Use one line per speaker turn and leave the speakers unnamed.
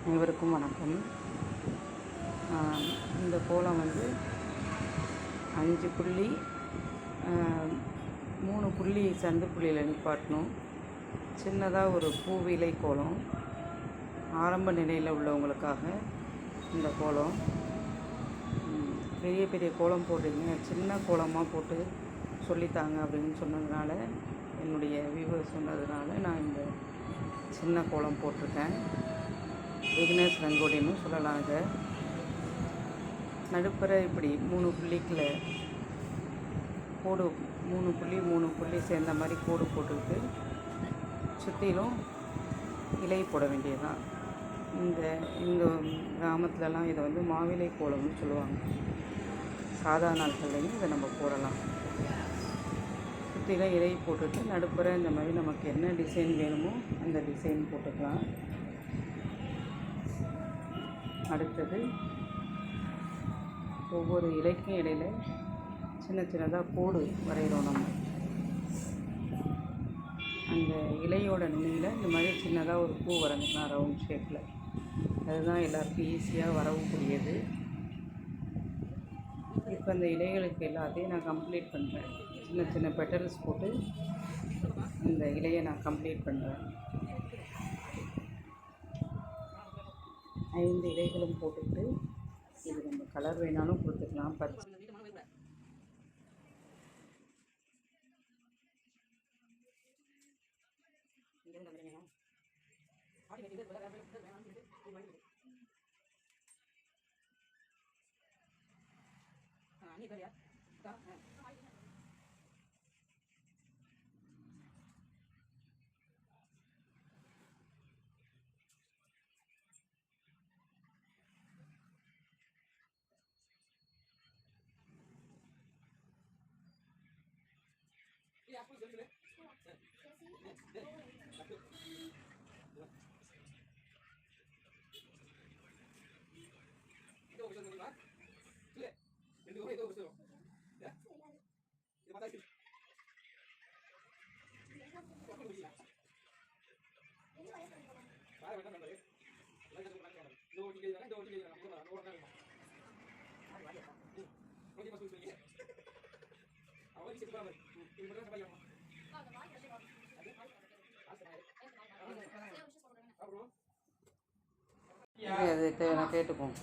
அனைவருக்கும் வணக்கம். இந்த கோலம் வந்து 5 புள்ளி 3 புள்ளி சந்து புள்ளியில் நிப்பாட்டணும். சின்னதாக ஒரு பூவிலை கோலம், ஆரம்ப நிலையில் உள்ளவங்களுக்காக இந்த கோலம். பெரிய பெரிய கோலம் போடுறீங்க, சின்ன கோலமாக போட்டு சொல்லித்தாங்க அப்படின்னு சொன்னதுனால, என்னுடைய வியூவர் சொன்னதுனால நான் இந்த சின்ன கோலம் போட்டிருக்கேன். விக்னேஷ் ரங்கோலின்னு சொல்லலாம். இதை நடுப்புற இப்படி 3 புள்ளிக்குள்ள கோடு, 3 புள்ளி சேர்ந்த மாதிரி கோடு போட்டுக்கிட்டு சுற்றிலும் இலை போட வேண்டியதுதான். இந்த கிராமத்துலலாம் இதை வந்து மாவிலை கோலம்னு சொல்லுவாங்க. சாதா நாட்கள்லையும் இதை நம்ம போடலாம். சுற்றிலும் இலை போட்டுட்டு நடுப்புற இந்த மாதிரி நமக்கு என்ன டிசைன் வேணுமோ அந்த டிசைன் போட்டுக்கலாம். அடுத்தது ஒவ்வொரு இலைக்கும் இடையில சின்ன சின்னதாக கோடு வரைகிறோம். நம்ம அந்த இலையோட நுனியில் இந்த மாதிரி சின்னதாக ஒரு பூ வரைஞ்சிக்கலாம் ரவுண்ட் ஷேப்பில். அதுதான் எல்லாருக்கும் ஈஸியாக வரக்கூடியது. இப்போ அந்த இலைகளுக்கு எல்லாத்தையும் நான் கம்ப்ளீட் பண்ணுறேன். சின்ன சின்ன பெட்டல்ஸ் போட்டு இந்த இலையை நான் கம்ப்ளீட் பண்ணுறேன். 5 இலைகளும் போட்டுக்கிட்டு இது நம்ம கலர் வேணாலும் கொடுத்துக்கலாம். பச்சை அது நான் கேட்டுப்போம்.